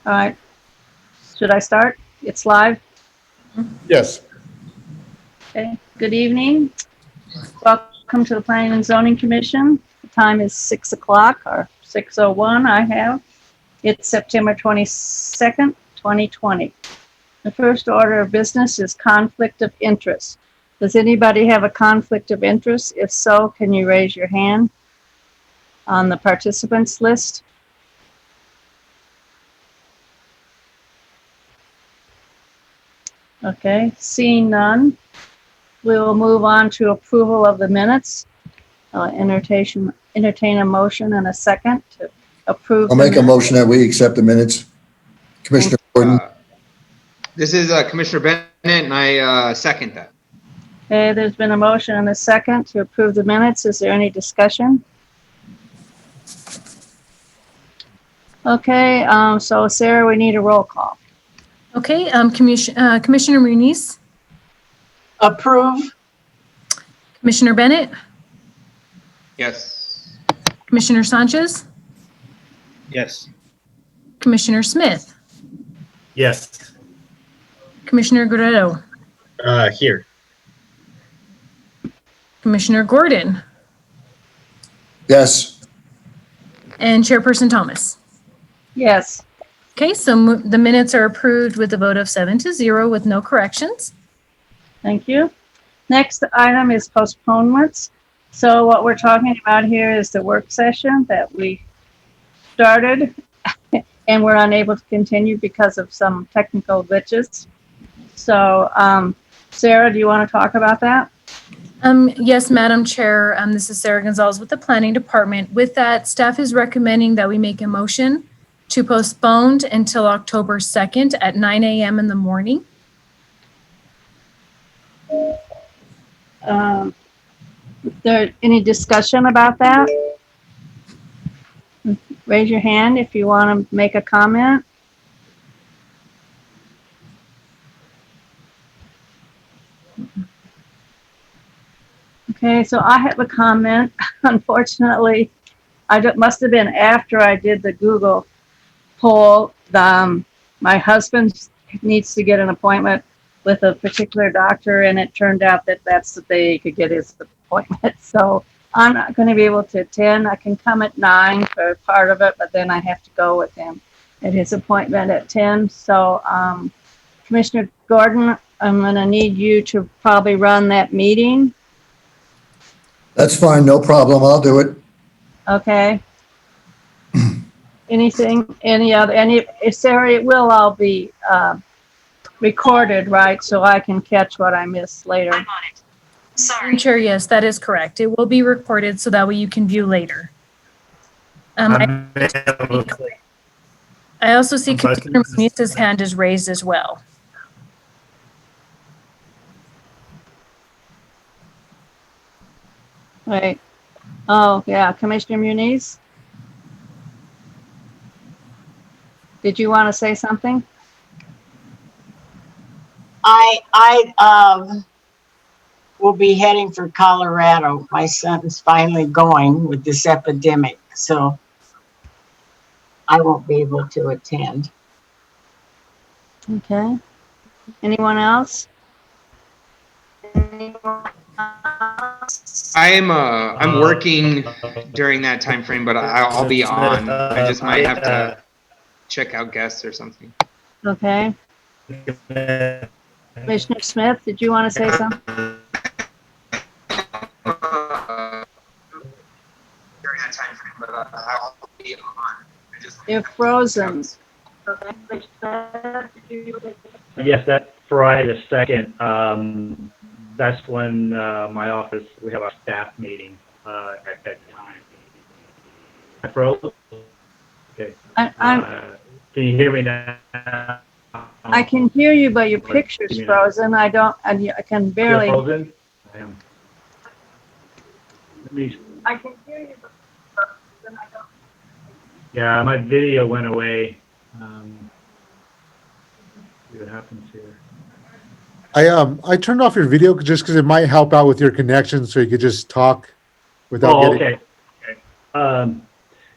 All right. Should I start? It's live. Yes. Okay. Good evening. Welcome to the Planning and Zoning Commission. The time is 6 o'clock or 6:01 I have. It's September 22nd, 2020. The first order of business is conflict of interest. Does anybody have a conflict of interest? If so, can you raise your hand on the participants list? Okay, seeing none, we will move on to approval of the minutes. I'll entertain a motion and a second to approve. I'll the make a minutes. motion that we accept the minutes. Commissioner Gordon, This is Commissioner Bennett, and I second that. Okay, there's been a motion and a second to approve the minutes. Is there any discussion? Okay, so Sarah, we need a roll call. Okay, Commissioner Muniz, Approve. Commissioner Bennett, Yes. Commissioner Sanchez, Yes. Commissioner Smith, Yes. Commissioner Guerrero, Here. Commissioner Gordon, yes. and Chairperson Thomas. Yes, Okay, so the minutes are approved with a vote of 7-0 with no corrections. thank you. Next item is postponements. So what we're talking about here is the work session that we started and we're unable to continue because of some technical glitches. So, Sarah, do you want to talk about that? Yes, Madam Chair, this is Sarah Gonzalez with the Planning Department. With that, staff is recommending that we make a motion to postpone until October 2nd at 9 a.m. in the morning. Is there any discussion about that? Raise your hand if you want to make a comment. Okay, so I have a comment. Unfortunately, must have been after I did the Google poll. My husband needs to get an appointment with a particular doctor, and it turned out that that's the day he could get his appointment. So I'm not going to be able to attend. I can come at 9 for part of it, but then I have to go with him at his appointment at 10. So Commissioner Gordon, I'm going to need you to probably run that meeting. That's fine. No problem. I'll do it. Okay. Sarah, it will all be recorded, right? So I can catch what I missed later. I'm on it. Sorry. Chair, yes, that is correct. It will be recorded so that way you can view later. I also see Commissioner Muniz's hand is raised as well. Right. Oh, yeah, Commissioner Muniz? Did you want to say something? I will be heading for Colorado. My son's finally going with this epidemic, so I won't be able to attend. Okay. Anyone else? I'm working during that time frame, but I'll be on. I just might have to check out guests or something. Okay. Commissioner Smith, did you want to say something? During that time frame, but I'll be on. You're frozen. Yes, that's Friday the 2nd. That's when my office, we have our staff meeting at that time. I froze? Okay. Can you hear me now? I can hear you, but your picture's frozen. I can barely. You're frozen? I am. Let me, I can hear you, but I don't. yeah, my video went away. See what happens here. I turned off your video just because it might help out with your connection, so you could just talk without getting. Okay.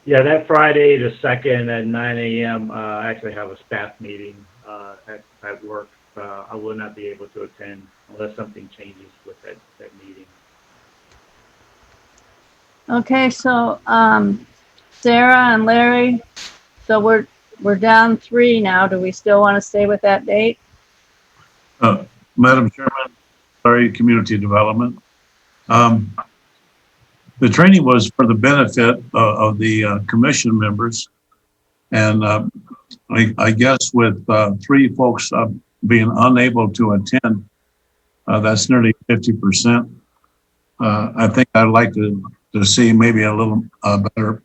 Yeah, that Friday, the 2nd at 9 a.m., I actually have a staff meeting at work. I will not be able to attend unless something changes with that meeting. Okay, so, Sarah and Larry, so we're down 3 now. Do we still want to stay with that date? Madam Chairman, sorry, Community Development. The training was for the benefit of the commission members. And I guess with 3 folks being unable to attend, that's nearly 50%. I think I'd like to see maybe a little better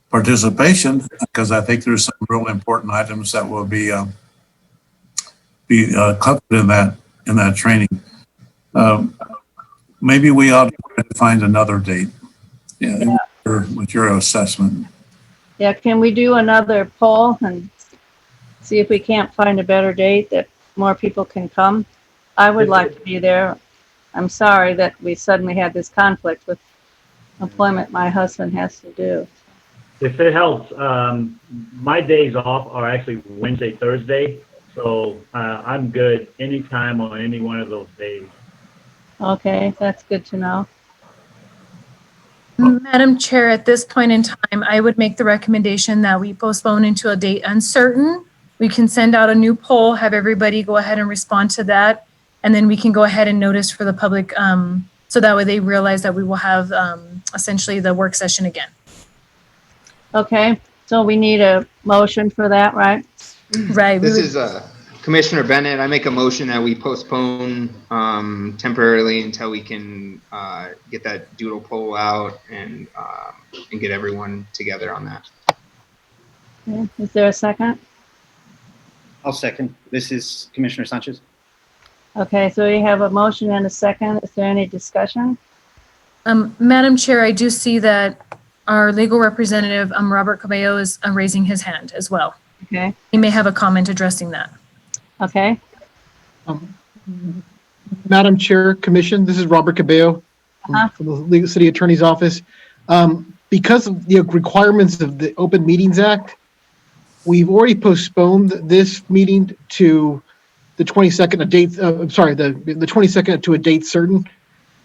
participation, because I think there's some real important items that will be covered in that training. Maybe we ought to find another date. Yeah. With your assessment. Yeah, can we do another poll and see if we can't find a better date that more people can come? I would like to be there. I'm sorry that we suddenly had this conflict with employment my husband has to do. If it helps, my days off are actually Wednesday, Thursday, so I'm good anytime on any one of those days. Okay, that's good to know. Madam Chair, at this point in time, I would make the recommendation that we postpone into a date uncertain. We can send out a new poll, have everybody go ahead and respond to that, and then we can go ahead and notice for the public, so that way they realize that we will have essentially the work session again. Okay, so we need a motion for that, right? Right. This is Commissioner Bennett. I make a motion that we postpone temporarily until we can get that doodle poll out and get everyone together on that. Okay, is there a second? I'll second. This is Commissioner Sanchez. Okay, so we have a motion and a second. Is there any discussion? Madam Chair, I do see that our legal representative, Robert Cabello, is raising his hand as well. Okay, He may have a comment addressing that. okay, Madam Chair, Commission, this is Robert Cabello Uh-huh. from the Legal City Attorney's Office. Because of the requirements of the Open Meetings Act, we've already postponed this meeting to the 22nd, the 22nd to a date certain.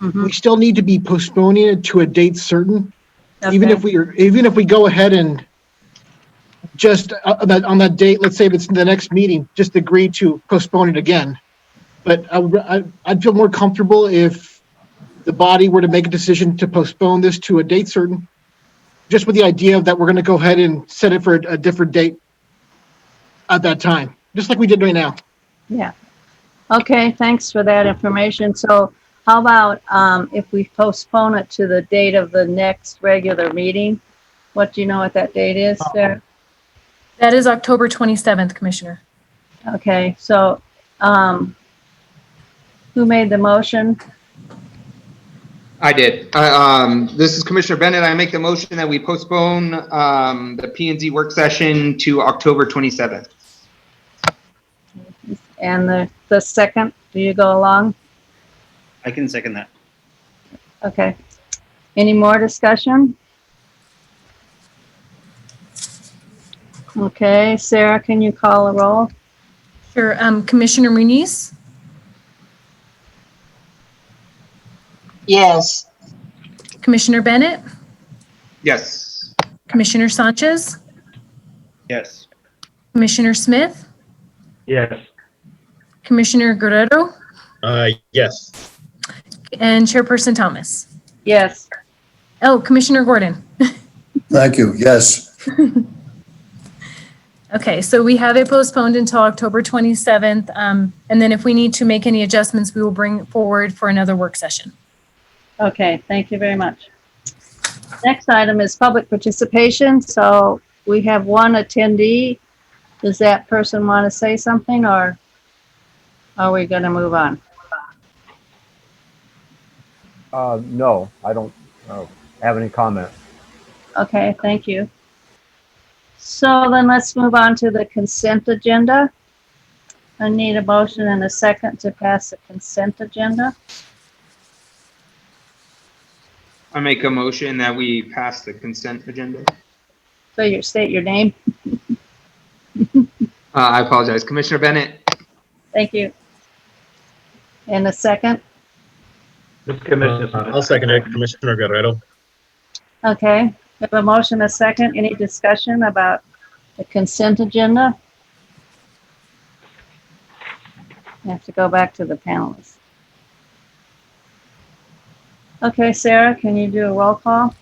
mhm, We still need to be postponing it to a date certain, even okay, if we go ahead and just on that date, let's say if it's the next meeting, just agree to postpone it again. But I'd feel more comfortable if the body were to make a decision to postpone this to a date certain, just with the idea that we're going to go ahead and set it for a different date at that time, just like we did right now. yeah. Okay, thanks for that information. So how about if we postpone it to the date of the next regular meeting? What do you know what that date is, Sarah? That is October 27th, Commissioner. Okay, so who made the motion? I did. This is Commissioner Bennett. I make the motion that we postpone the P&Z work session to October 27th. And the second, do you go along? I can second that. Okay. Any more discussion? Okay, Sarah, can you call a roll? Sure. Commissioner Muniz, Yes, Commissioner Bennett, Yes. Commissioner Sanchez, Yes. Commissioner Smith, Yes. Commissioner Guerrero, Yes. and Chairperson Thomas. Yes. Oh, Commissioner Gordon. Thank you. Yes. Okay, so we have it postponed until October 27th. And then if we need to make any adjustments, we will bring it forward for another work session. Okay, thank you very much. Next item is public participation. So we have one attendee. Does that person want to say something, or are we going to move on? No, I don't have any comment. Okay, thank you. So then let's move on to the consent agenda. I need a motion and a second to pass the consent agenda. I make a motion that we pass the consent agenda. So you state your name. I apologize. Commissioner Bennett? Thank you. And a second. This is Commissioner Smith. I'll second it, Commissioner Guerrero. Okay, we have a motion, a second. Any discussion about the consent agenda? I have to go back to the panelists. Okay, Sarah, can you do a roll call?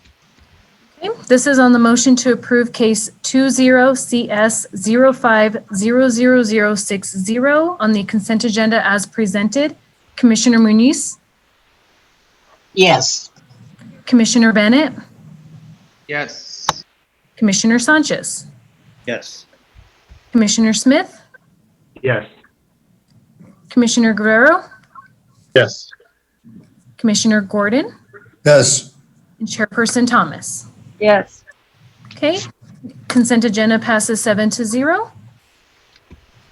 Okay, this is on the motion to approve case 20CS050060 on the consent agenda as presented. Commissioner Muniz, Yes. Commissioner Bennett, Yes. Commissioner Sanchez, Yes. Commissioner Smith, Yes. Commissioner Guerrero, Yes. Commissioner Gordon, Yes, and Chairperson Thomas. Yes. Okay, consent agenda passes 7-0.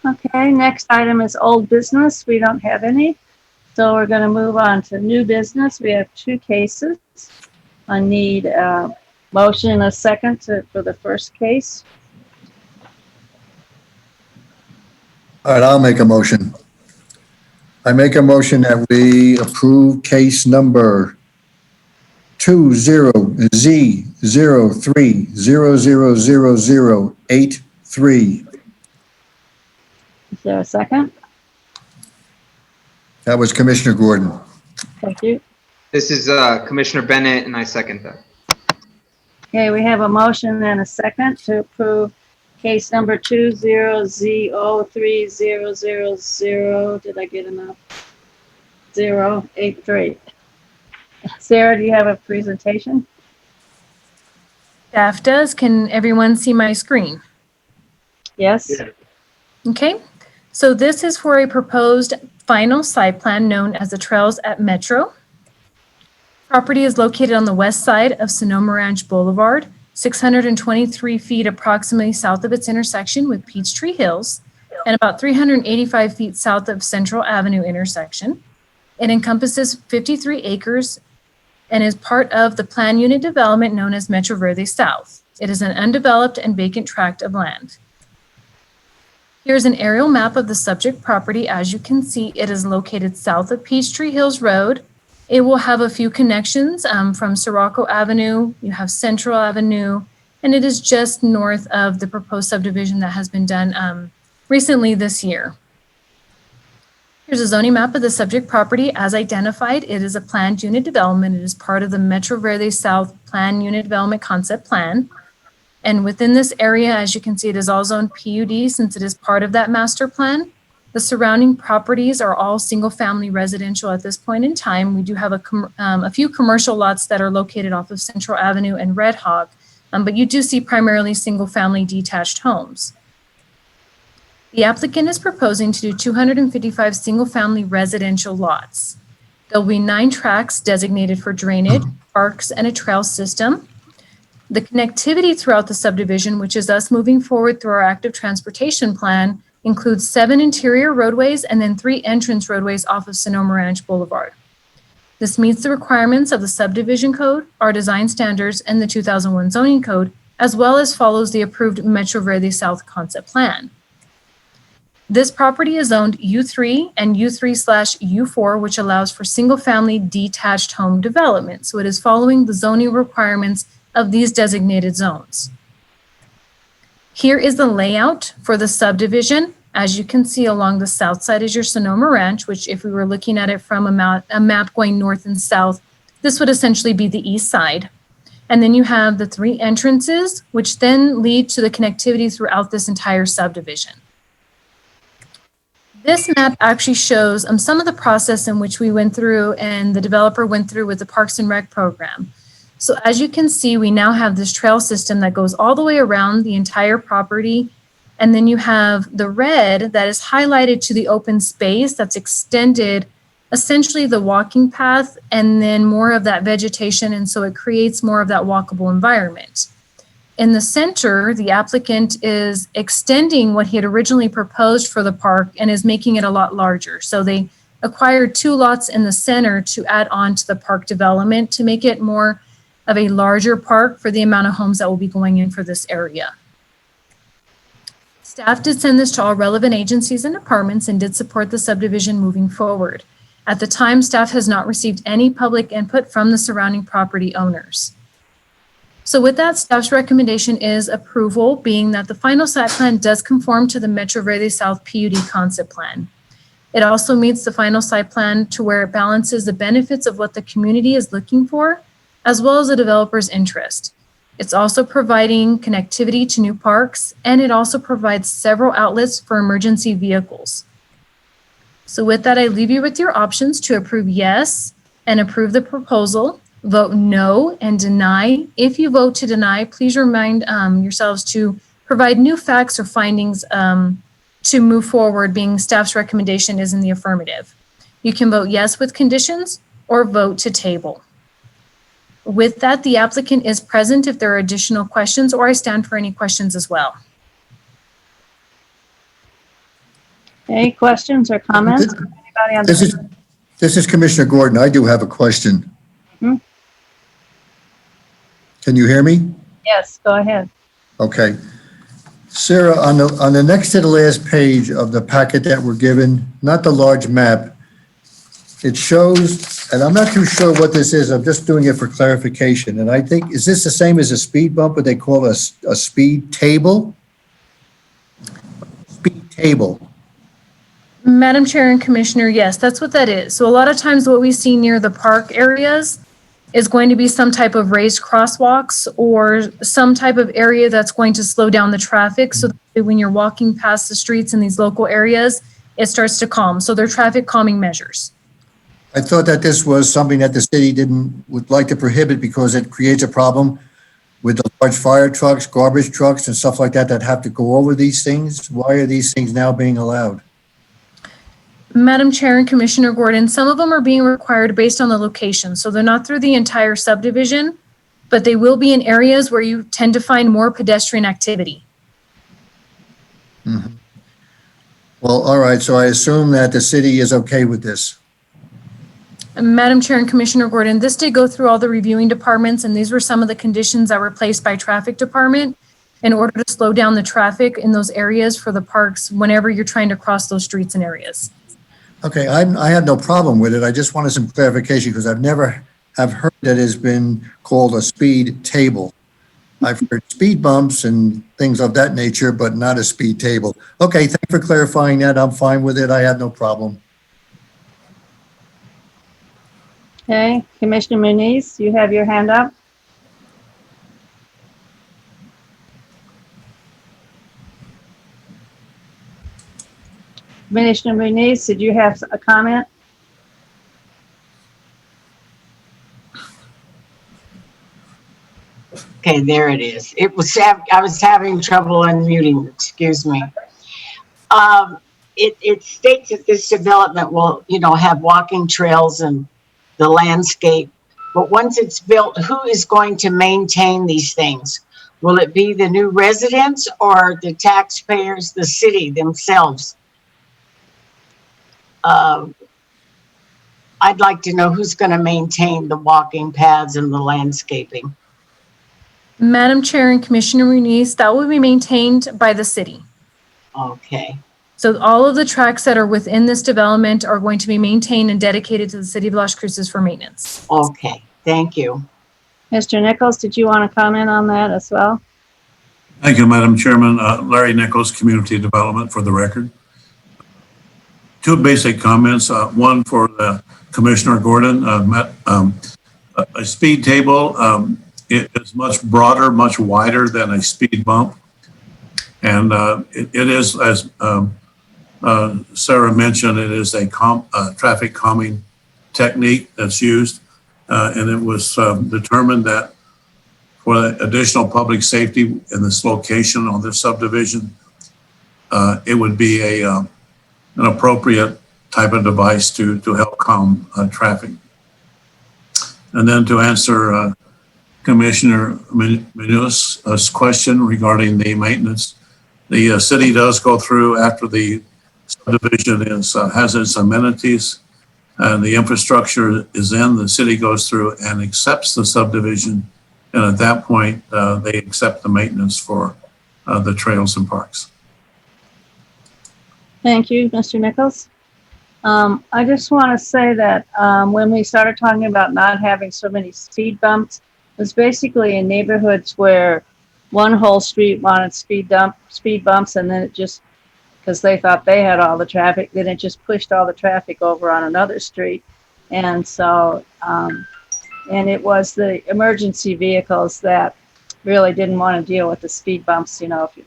Okay, next item is old business. We don't have any. So we're going to move on to new business. We have 2 cases. I need a motion and a second for the first case. all right, I'll make a motion. I make a motion that we approve case number 20Z03000083. Is there a second? That was Commissioner Gordon. Thank you. This is Commissioner Bennett, and I second that. Okay, we have a motion and a second to approve case number 20Z030000. Did I get enough? 083. Sarah, do you have a presentation? Staff does. Can everyone see my screen? Yes? Yes. Okay, so this is for a proposed final site plan known as the Trails at Metro. Property is located on the west side of Sonoma Ranch Boulevard, 623 feet approximately south of its intersection with Peachtree Hills, and about 385 feet south of Central Avenue intersection. It encompasses 53 acres and is part of the plan unit development known as Metro Verde South. It is an undeveloped and vacant tract of land. Here's an aerial map of the subject property. As you can see, it is located south of Peachtree Hills Road. It will have a few connections from Sirocco Avenue, you have Central Avenue, and it is just north of the proposed subdivision that has been done recently this year. Here's a zoning map of the subject property. As identified, it is a planned unit development. It is part of the Metro Verde South Plan Unit Development Concept Plan. And within this area, as you can see, it is all zoned PUD since it is part of that master plan. The surrounding properties are all single-family residential at this point in time. We do have a few commercial lots that are located off of Central Avenue and Red Hawk, but you do see primarily single-family detached homes. The applicant is proposing to do 255 single-family residential lots. There will be 9 tracks designated for drainage, parks, and a trail system. The connectivity throughout the subdivision, which is us moving forward through our active transportation plan, includes 7 interior roadways and then 3 entrance roadways off of Sonoma Ranch Boulevard. This meets the requirements of the subdivision code, our design standards, and the 2001 zoning code, as well as follows the approved Metro Verde South concept plan. This property is zoned U3 and U3/U4, which allows for single-family detached home development. So it is following the zoning requirements of these designated zones. Here is the layout for the subdivision. As you can see, along the south side is your Sonoma Ranch, which if we were looking at it from a map going north and south, this would essentially be the east side. And then you have the 3 entrances, which then lead to the connectivity throughout this entire subdivision. This map actually shows some of the process in which we went through and the developer went through with the Parks and Rec program. So as you can see, we now have this trail system that goes all the way around the entire property. And then you have the red that is highlighted to the open space that's extended, essentially the walking path, and then more of that vegetation. And so it creates more of that walkable environment. In the center, the applicant is extending what he had originally proposed for the park and is making it a lot larger. So they acquired 2 lots in the center to add on to the park development to make it more of a larger park for the amount of homes that will be going in for this area. Staff did send this to all relevant agencies and departments and did support the subdivision moving forward. At the time, staff has not received any public input from the surrounding property owners. So with that, staff's recommendation is approval, being that the final site plan does conform to the Metro Verde South PUD concept plan. It also meets the final site plan to where it balances the benefits of what the community is looking for, as well as the developer's interest. It's also providing connectivity to new parks, and it also provides several outlets for emergency vehicles. So with that, I leave you with your options to approve yes and approve the proposal, vote no and deny. If you vote to deny, please remind yourselves to provide new facts or findings to move forward, being staff's recommendation is in the affirmative. You can vote yes with conditions or vote to table. With that, the applicant is present if there are additional questions, or I stand for any questions as well. Any questions or comments? Anybody on This is Commissioner Gordon. I do have a question. Mhm. Can you hear me? Yes, go ahead. Okay. Sarah, on the next to the last page of the packet that we're given, not the large map, it shows, and I'm not too sure what this is, I'm just doing it for clarification, and I think, is this the same as a speed bump, what they call a speed table? Speed table. Madam Chair and Commissioner, yes, that's what that is. So a lot of times what we see near the park areas is going to be some type of raised crosswalks or some type of area that's going to slow down the traffic, so that when you're walking past the streets in these local areas, it starts to calm. So they're traffic calming measures. I thought that this was something that the city would like to prohibit because it creates a problem with the large fire trucks, garbage trucks, and stuff like that have to go over these things. Why are these things now being allowed? Madam Chair and Commissioner Gordon, some of them are being required based on the location. So they're not through the entire subdivision, but they will be in areas where you tend to find more pedestrian activity. Mm-hmm. Well, all right, so I assume that the city is okay with this. Madam Chair and Commissioner Gordon, this did go through all the reviewing departments, and these were some of the conditions that were placed by traffic department in order to slow down the traffic in those areas for the parks whenever you're trying to cross those streets and areas. Okay, I have no problem with it. I just wanted some clarification because I've never have heard that it's been called a speed table. I've heard speed bumps and things of that nature, but not a speed table. Okay, thanks for clarifying that. I'm fine with it. I have no problem. Okay, Commissioner Muniz, you have your hand up. Commissioner Muniz, did you have a comment? Okay, there it is. I was having trouble unmuting, excuse me. It states that this development will, have walking trails and the landscape, but once it's built, who is going to maintain these things? Will it be the new residents or the taxpayers, the city themselves? I'd like to know who's going to maintain the walking paths and the landscaping. Madam Chair and Commissioner Muniz, that will be maintained by the city. Okay. So all of the tracks that are within this development are going to be maintained and dedicated to the city of Las Cruces for maintenance. Okay, thank you. Mr. Nichols, did you want to comment on that as well? Thank you, Madam Chairman. Larry Nichols, Community Development, for the record. Two basic comments. One for Commissioner Gordon. A speed table it is much broader, much wider than a speed bump. And it is, as Sarah mentioned, it is a traffic calming technique that's used. And it was determined that for additional public safety in this location on this subdivision, it would be an appropriate type of device to help calm traffic. And then to answer Commissioner Muniz's question regarding the maintenance, the city does go through after the subdivision has its amenities and the infrastructure is in, the city goes through and accepts the subdivision And at that point, they accept the maintenance for the trails and parks. Thank you, Mr. Nichols. I just want to say that when we started talking about not having so many speed bumps, it was basically in neighborhoods where one whole street wanted speed bumps, and then it just, because they thought they had all the traffic, then it just pushed all the traffic over on another street. And so, and it was the emergency vehicles that really didn't want to deal with the speed bumps. You know, if you're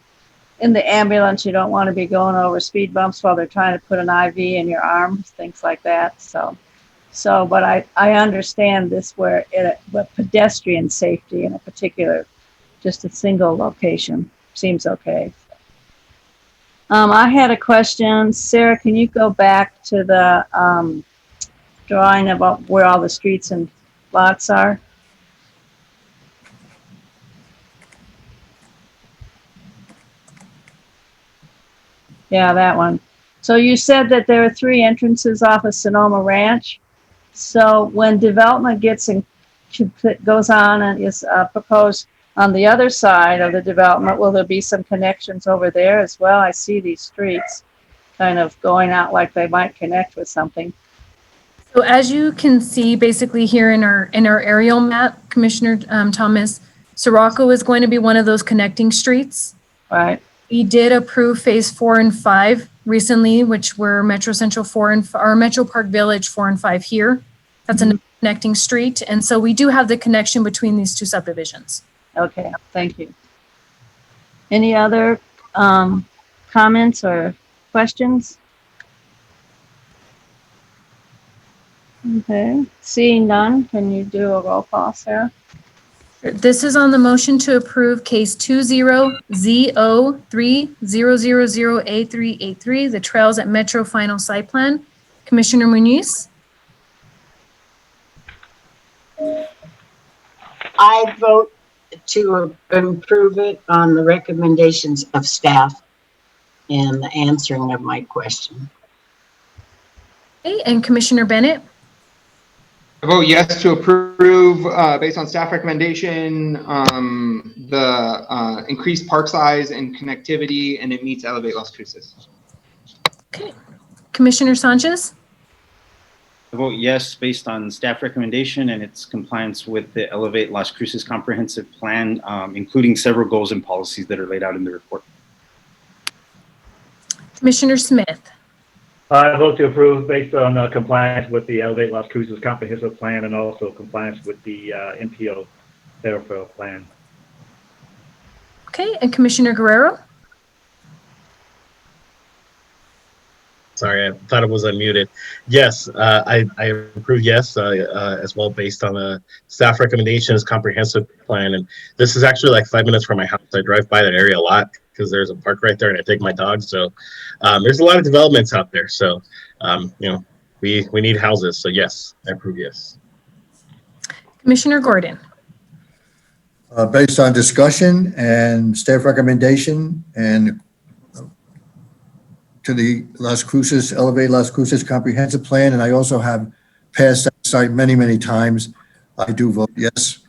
in the ambulance, you don't want to be going over speed bumps while they're trying to put an IV in your arm, things like that. So, but I understand this where but pedestrian safety in a particular, just a single location seems okay. I had a question. Sarah, can you go back to the drawing about where all the streets and lots are? Yeah, that one. So you said that there are 3 entrances off of Sonoma Ranch. So when development goes on and is proposed on the other side of the development, will there be some connections over there as well? I see these streets kind of going out like they might connect with something. So as you can see, basically here in our aerial map, Commissioner Thomas, Sirocco is going to be one of those connecting streets. Right. We did approve phase 4 and 5 recently, which were Metro Central 4 and or Metro Park Village 4 and 5 here. That's a connecting street. And so we do have the connection between these 2 subdivisions. Okay, thank you. Any other comments or questions? Okay, seeing none, can you do a roll call, Sarah? This is on the motion to approve case 20ZO3000A383, the Trails at Metro final site plan. Commissioner Muniz? I vote to improve it on the recommendations of staff and the answering of my question. Okay, and Commissioner Bennett? I vote yes to approve, based on staff recommendation, the increased park size and connectivity, and it meets Elevate Las Cruces. Okay. Commissioner Sanchez? I vote yes, based on staff recommendation and its compliance with the Elevate Las Cruces comprehensive plan, including several goals and policies that are laid out in the report. Commissioner Smith? I vote to approve based on compliance with the Elevate Las Cruces comprehensive plan and also compliance with the MPO Fairfield plan. Okay, and Commissioner Guerrero? Sorry, I thought it was unmuted. Yes, I approve yes as well based on the staff recommendations comprehensive plan. And this is actually like 5 minutes from my house. I drive by that area a lot because there's a park right there and I take my dog. So there's a lot of developments out there. So, you know, we need houses. So yes, I approve yes. Commissioner Gordon? Based on discussion and staff recommendation and to the Las Cruces, Elevate Las Cruces comprehensive plan, and I also have passed that site many, many times. I do vote yes.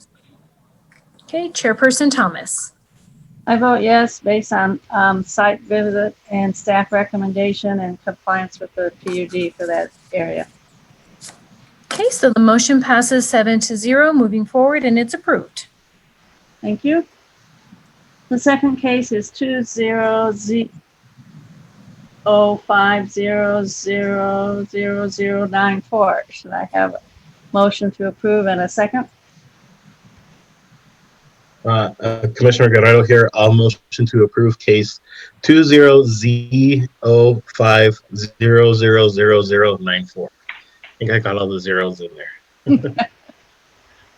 Okay, Chairperson Thomas? I vote yes, based on site visit and staff recommendation and compliance with the PUD for that area. Okay, so the motion passes 7-0, moving forward, and it's approved. Thank you. The second case is 20Z05000094. Should I have a motion to approve in a second? Commissioner Guerrero here. I'll motion to approve case 20Z05000094. I think I got all the zeros in there.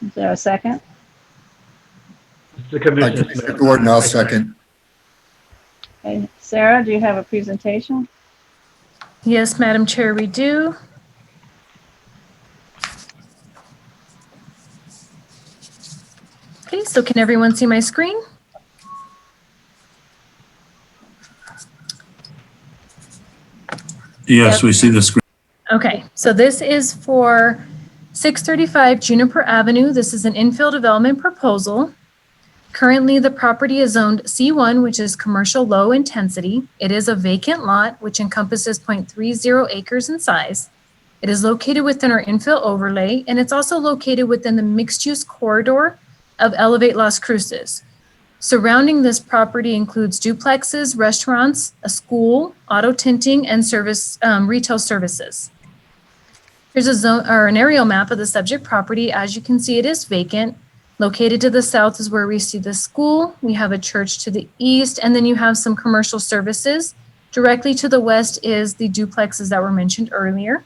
Is there a second? Mr. Commissioner Commissioner Smith. Gordon, I'll second. Okay, Sarah, do you have a presentation? Yes, Madam Chair, we do. Okay, so can everyone see my screen? Yes, we see the screen. Okay, so this is for 635 Juniper Avenue. This is an infill development proposal. Currently, the property is zoned C1, which is commercial low intensity. It is a vacant lot, which encompasses 0.30 acres in size. It is located within our infill overlay, and it's also located within the mixed-use corridor of Elevate Las Cruces. Surrounding this property includes duplexes, restaurants, a school, auto tinting, and retail services. Here's an aerial map of the subject property. As you can see, it is vacant. Located to the south is where we see the school. We have a church to the east, and then you have some commercial services. Directly to the west is the duplexes that were mentioned earlier.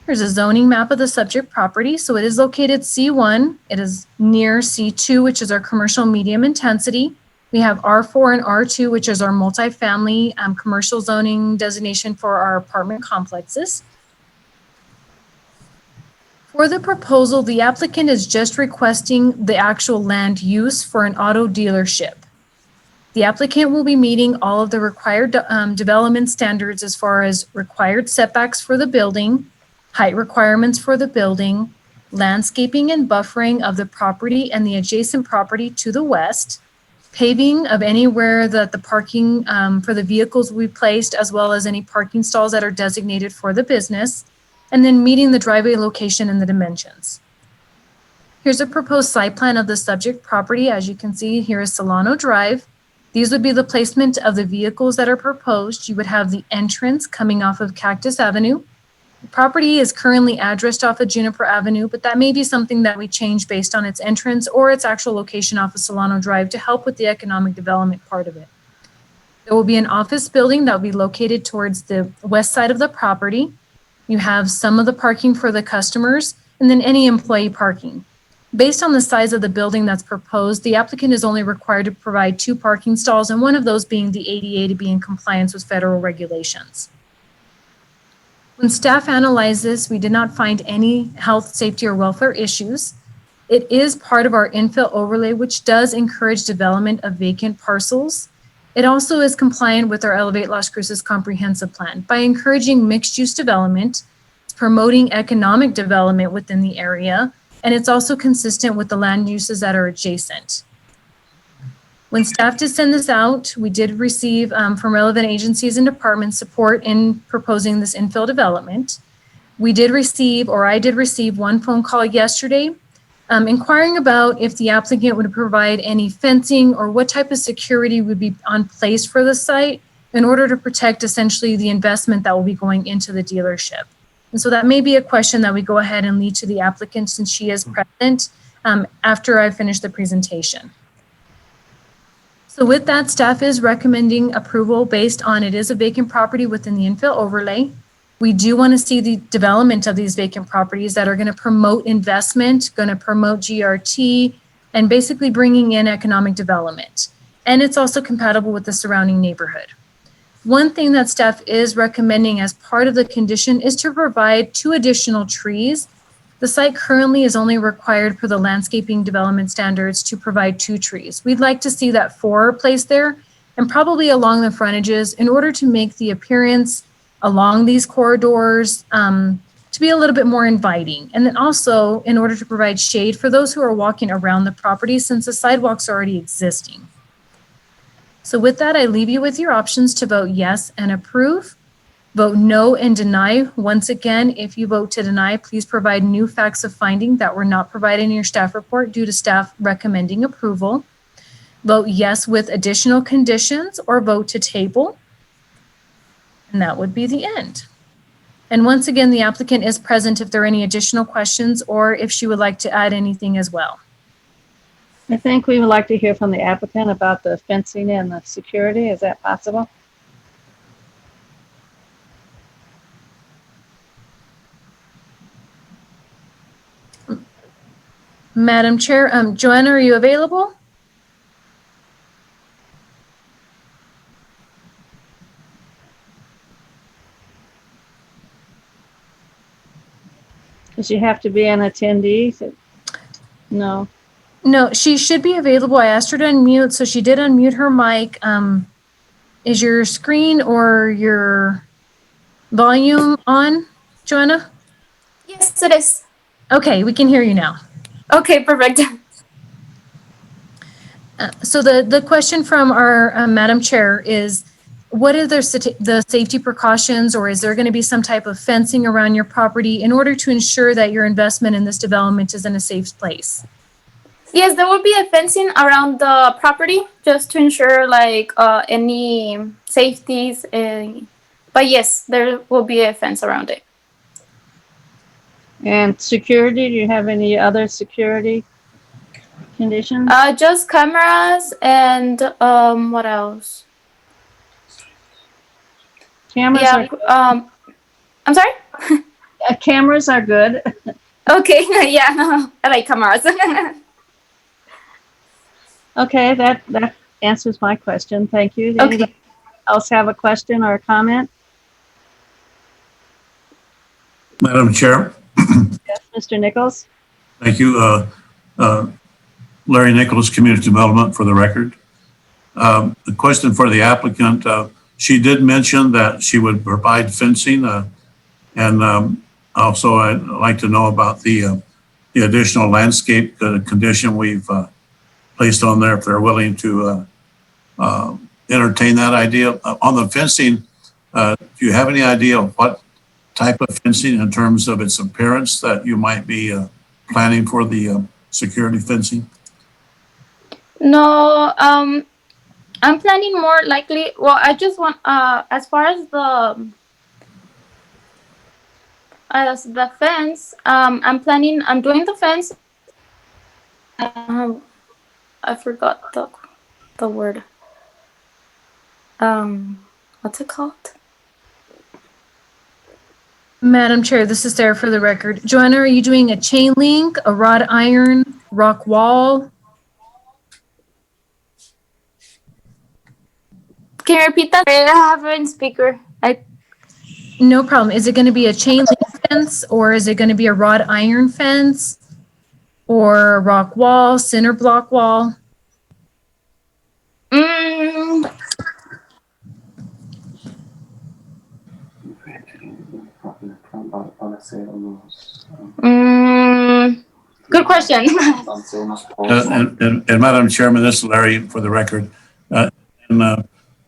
Here's a zoning map of the subject property. So it is located C1. It is near C2, which is our commercial medium intensity. We have R4 and R2, which is our multifamily commercial zoning designation for our apartment complexes. For the proposal, the applicant is just requesting the actual land use for an auto dealership. The applicant will be meeting all of the required development standards as far as required setbacks for the building, height requirements for the building, landscaping and buffering of the property and the adjacent property to the west, paving of anywhere that the parking for the vehicles will be placed, as well as any parking stalls that are designated for the business, and then meeting the driveway location and the dimensions. Here's a proposed site plan of the subject property. As you can see, here is Solano Drive. These would be the placement of the vehicles that are proposed. You would have the entrance coming off of Cactus Avenue. The property is currently addressed off of Juniper Avenue, but that may be something that we change based on its entrance or its actual location off of Solano Drive to help with the economic development part of it. There will be an office building that will be located towards the west side of the property. You have some of the parking for the customers, and then any employee parking. Based on the size of the building that's proposed, the applicant is only required to provide 2 parking stalls, and one of those being the ADA to be in compliance with federal regulations. When staff analyzed this, we did not find any health, safety, or welfare issues. It is part of our infill overlay, which does encourage development of vacant parcels. It also is compliant with our Elevate Las Cruces comprehensive plan by encouraging mixed-use development, promoting economic development within the area, and it's also consistent with the land uses that are adjacent. When staff did send this out, we did receive from relevant agencies and departments support in proposing this infill development. I did receive one phone call yesterday inquiring about if the applicant would provide any fencing or what type of security would be on place for the site in order to protect essentially the investment that will be going into the dealership. And so that may be a question that we go ahead and lead to the applicant since she is present after I finish the presentation. So with that, staff is recommending approval based on it is a vacant property within the infill overlay. We do want to see the development of these vacant properties that are going to promote investment, going to promote GRT, and basically bringing in economic development. And it's also compatible with the surrounding neighborhood. One thing that staff is recommending as part of the condition is to provide 2 additional trees. The site currently is only required for the landscaping development standards to provide 2 trees. We'd like to see that 4 placed there and probably along the frontages in order to make the appearance along these corridors to be a little bit more inviting. And then also in order to provide shade for those who are walking around the property since the sidewalks are already existing. So with that, I leave you with your options to vote yes and approve, vote no and deny. Once again, if you vote to deny, please provide new facts of finding that were not provided in your staff report due to staff recommending approval. Vote yes with additional conditions or vote to table. And that would be the end. And once again, the applicant is present if there are any additional questions or if she would like to add anything as well. I think we would like to hear from the applicant about the fencing and the security. Is that possible? Madam Chair, Joanna, are you available? Does she have to be an attendee? No. No, she should be available. I asked her to unmute, so she did unmute her mic. Is your screen or your volume on, Joanna? Yes, it is. Okay, we can hear you now. Okay, perfect. So the question from our Madam Chair is, what are the safety precautions, or is there going to be some type of fencing around your property in order to ensure that your investment in this development is in a safe place? Yes, there will be a fencing around the property just to ensure like any safeties. But yes, there will be a fence around it. And security, do you have any other security conditions? Just cameras and what else? Cameras Yeah. are good. I'm sorry. Cameras are good. Okay. Yeah. I like cameras. Okay, that answers my question. Thank you. Does Okay. anybody else have a question or a comment? Madam Chair, Yes, Mr. Nichols? thank you. Larry Nichols, Community Development, for the record. The question for the applicant, she did mention that she would provide fencing, and also I'd like to know about the additional landscape condition we've placed on there, if they're willing to entertain that idea. On the fencing, do you have any idea of what type of fencing in terms of its appearance that you might be planning for the security fencing? No. I'm planning more likely. Well, I just want as far as the fence. I'm doing the fence. I forgot the word. What's it called? Madam Chair, this is Sarah for the record. Joanna, are you doing a chain link, a wrought iron, rock wall? Can you repeat that? I have it in speaker. No problem. Is it going to be a chain link fence, or is it going to be a wrought iron fence, or a rock wall, cinder block wall? Good question. And Madam Chairman, this is Larry for the record.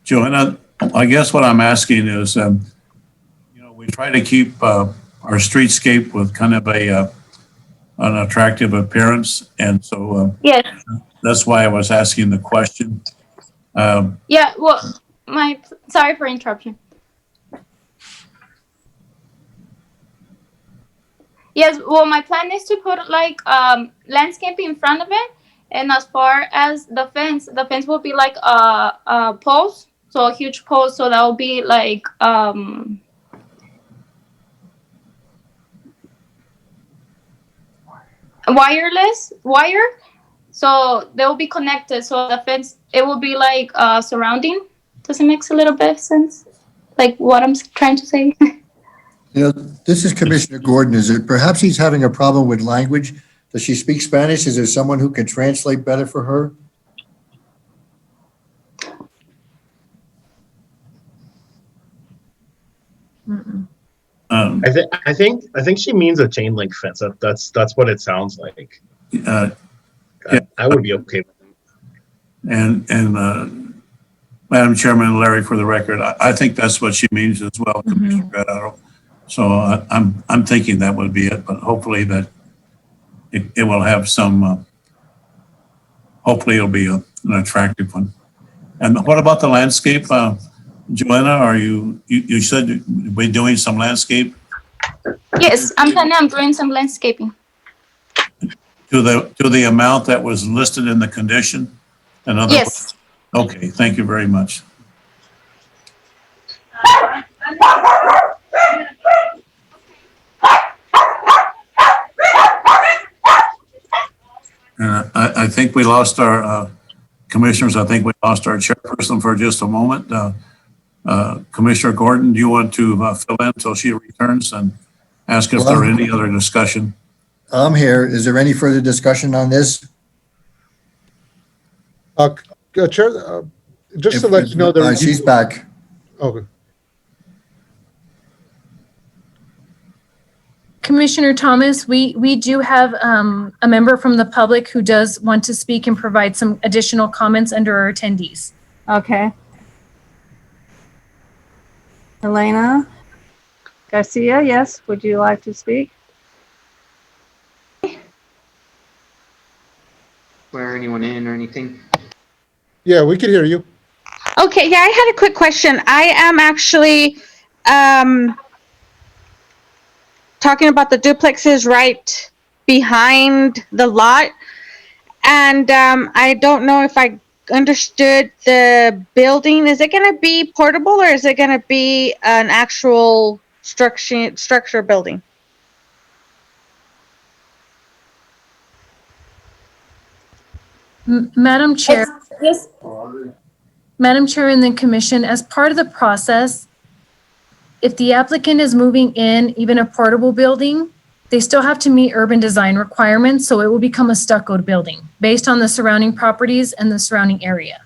Joanna, I guess what I'm asking is, we try to keep our streetscape with kind of an attractive appearance, and so Yes. that's why I was asking the question. Yeah. Well, sorry for interruption. Yes. Well, my plan is to put like landscaping in front of it, and as far as the fence will be like a post, so a huge post, so that will be like wire, so they will be connected, so the fence, it will be like surrounding. Does it make a little bit of sense, like what I'm trying to say? This is Commissioner Gordon. Is it perhaps he's having a problem with language? Does she speak Spanish? Is there someone who can translate better for her? I think she means a chain link fence. That's what it sounds like. Yeah. I would be okay with it. And Madam Chairman, Larry, for the record, I think that's what she means as well, Commissioner Guerrero. So I'm thinking that would be it, but hopefully that it will have some. Hopefully, it'll be an attractive one. And what about the landscape, Joanna? Are you said you'll be doing some landscape? Yes, I'm planning on doing some landscaping. To the amount that was listed in the condition? Yes. Okay, thank you very much. I think we lost our commissioners. I think we lost our chairperson for just a moment. Commissioner Gordon, do you want to fill in until she returns and ask if there are any other discussion? I'm here. Is there any further discussion on this? Chair, just to let you know, she's back. Okay. Commissioner Thomas, we do have a member from the public who does want to speak and provide some additional comments under our attendees. Okay. Elena Garcia, yes, would you like to speak? Swear anyone in or anything? Yeah, we can hear you. Okay, yeah, I had a quick question. I am actually talking about the duplexes right behind the lot. And I don't know if I understood the building. Is it going to be portable or is it going to be an actual structure building? Madam Chair. Yes. Madam Chair and the Commission, as part of the process, if the applicant is moving in even a portable building, they still have to meet urban design requirements, so it will become a stuccoed building based on the surrounding properties and the surrounding area.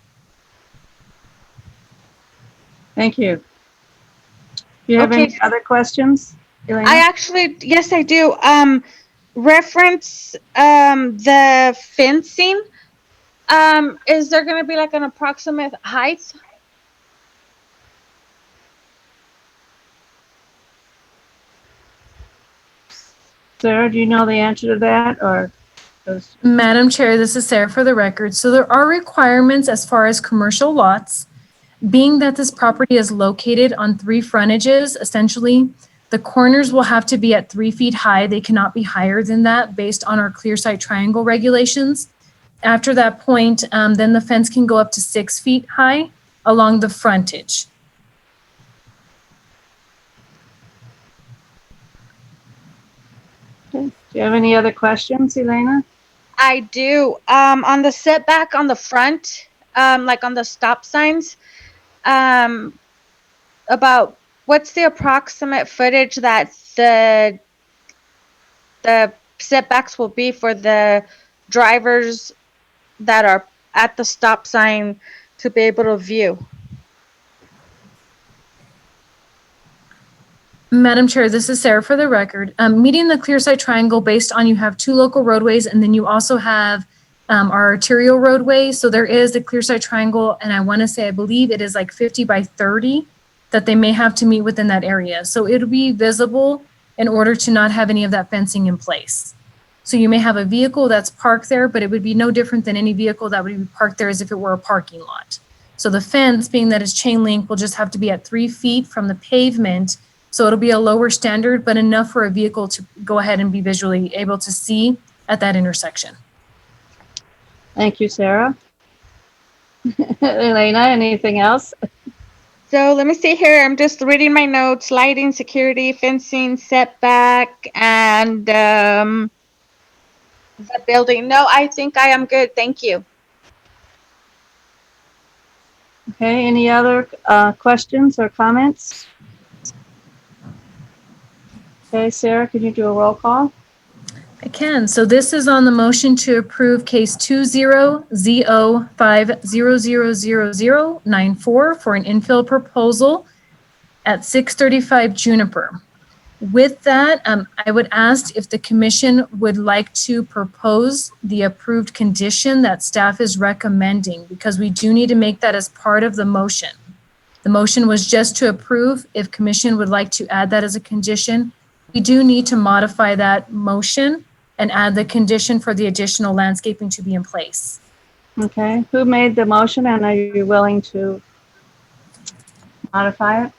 Thank you. Do you have any other questions, Elena? Yes, I do. Reference the fencing. Is there going to be like an approximate height? Sarah, do you know the answer to that, or? Madam Chair, this is Sarah for the record. So there are requirements as far as commercial lots. Being that this property is located on 3 frontages, essentially, the corners will have to be at 3 feet high. They cannot be higher than that based on our clear sight triangle regulations. After that point, then the fence can go up to 6 feet high along the frontage. Okay. Do you have any other questions, Elena? I do. On the setback on the front, like on the stop signs, about what's the approximate footage that the setbacks will be for the drivers that are at the stop sign to be able to view? Madam Chair, this is Sarah for the record. Meeting the clear sight triangle based on you have 2 local roadways and then you also have our arterial roadway. So there is a clear sight triangle and I want to say, I believe it is like 50 by 30 that they may have to meet within that area. So it'll be visible in order to not have any of that fencing in place. So you may have a vehicle that's parked there, but it would be no different than any vehicle that would be parked there as if it were a parking lot. So the fence, being that it's chain link, will just have to be at 3 feet from the pavement. So it'll be a lower standard, but enough for a vehicle to go ahead and be visually able to see at that intersection. Thank you, Sarah. Elena, anything else? So let me see here. I'm just reading my notes. Lighting, security, fencing, setback, and the building. No, I think I am good. Thank you. Okay, any other questions or comments? Okay, Sarah, can you do a roll call? I can. So this is on the motion to approve case 20-ZO5000094 for an infill proposal at 635 Juniper. With that, I would ask if the commission would like to propose the approved condition that staff is recommending, because we do need to make that as part of the motion. The motion was just to approve. If commission would like to add that as a condition, we do need to modify that motion and add the condition for the additional landscaping to be in place. Okay, who made the motion and are you willing to modify it?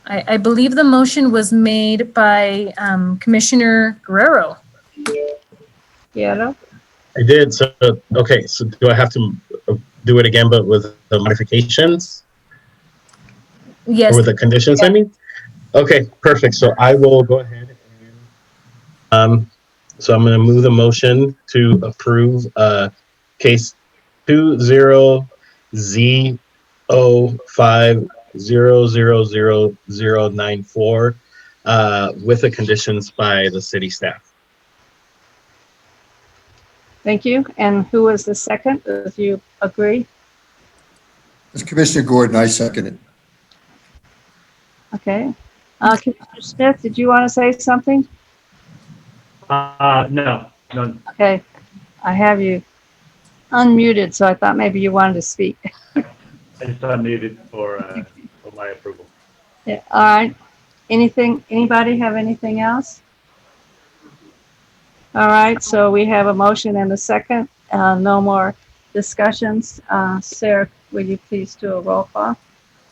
I believe the motion was made by Commissioner Guerrero. Guerrero? I did. So, okay. So do I have to do it again, but with the modifications? Yes. Or with the conditions, I mean? Okay, perfect. So I will go ahead and, so I'm going to move the motion to approve case 20-ZO5000094 with the conditions by the city staff. Thank you. And who was the second, if you agree? It's Commissioner Gordon, I second it. Okay. Commissioner Smith, did you want to say something? No, no, Okay, I have you unmuted, so I thought maybe you wanted to speak. I just unmuted for my approval. Yeah, all right. Anybody have anything else? All right, so we have a motion and a second. No more discussions. Sarah, will you please do a roll call?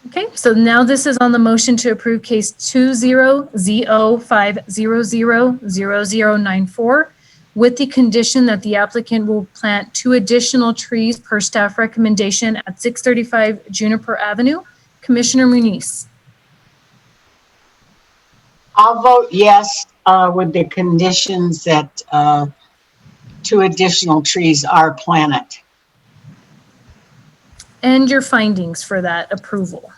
Okay, so now this is on the motion to approve case 20ZO5000094 with the condition that the applicant will plant 2 additional trees per staff recommendation at 635 Juniper Avenue. Commissioner Muniz. I'll vote yes, with the conditions that, 2 additional trees are planted. And your findings for that approval.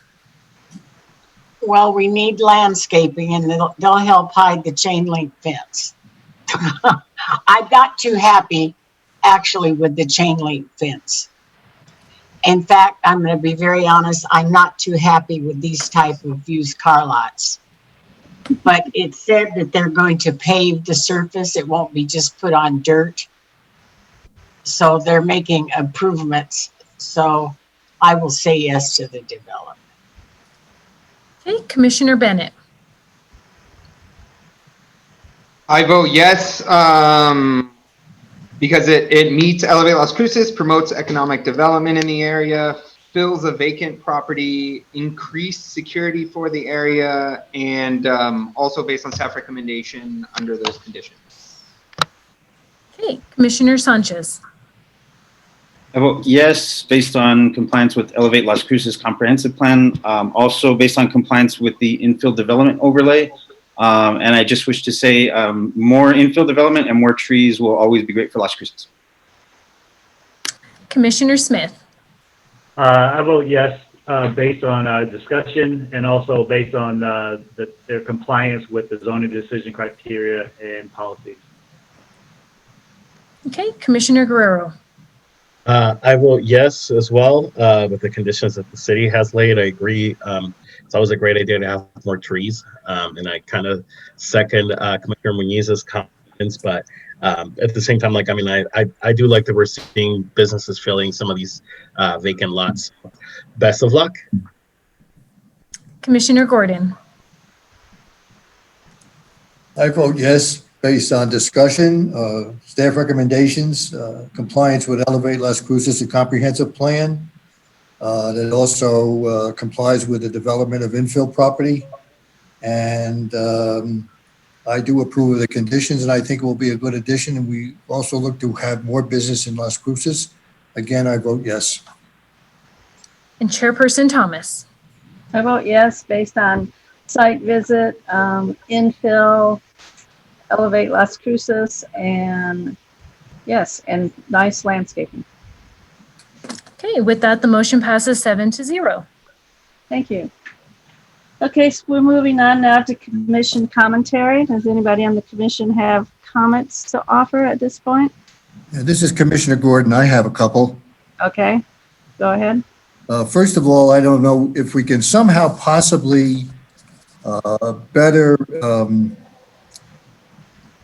Well, we need landscaping and they'll help hide the chain link fence. I'm not too happy actually with the chain link fence. In fact, I'm going to be very honest, I'm not too happy with these type of used car lots. But it said that they're going to pave the surface. It won't be just put on dirt. So they're making improvements. So I will say yes to the development. Okay, Commissioner Bennett. I vote yes, because it meets Elevate Las Cruces, promotes economic development in the area, fills a vacant property, increased security for the area, and also based on staff recommendation under those conditions. Okay, Commissioner Sanchez. I vote yes, based on compliance with Elevate Las Cruces comprehensive plan, also based on compliance with the infill development overlay. And I just wish to say more infill development and more trees will always be great for Las Cruces. Commissioner Smith. I vote yes, based on discussion and also based on their compliance with the zoning decision criteria and policies. Okay, Commissioner Guerrero. I vote yes as well, with the conditions that the city has laid. I agree. It's always a great idea to have more trees. And I kind of second Commissioner Muniz's comments, but at the same time, like, I mean, I do like that we're seeing businesses filling some of these vacant lots. Best of luck. Commissioner Gordon. I vote yes, based on discussion, staff recommendations, compliance with Elevate Las Cruces, a comprehensive plan that also complies with the development of infill property. And I do approve of the conditions, and I think it will be a good addition. And we also look to have more business in Las Cruces. Again, I vote yes. And Chairperson Thomas. I vote yes, based on site visit, infill, Elevate Las Cruces, and yes, and nice landscaping. Okay, with that, the motion passes 7-0. Thank you. Okay, so we're moving on now to commission commentary. Does anybody on the commission have comments to offer at this point? Yeah, this is Commissioner Gordon. I have a couple. Okay, go ahead. First of all, I don't know if we can somehow possibly better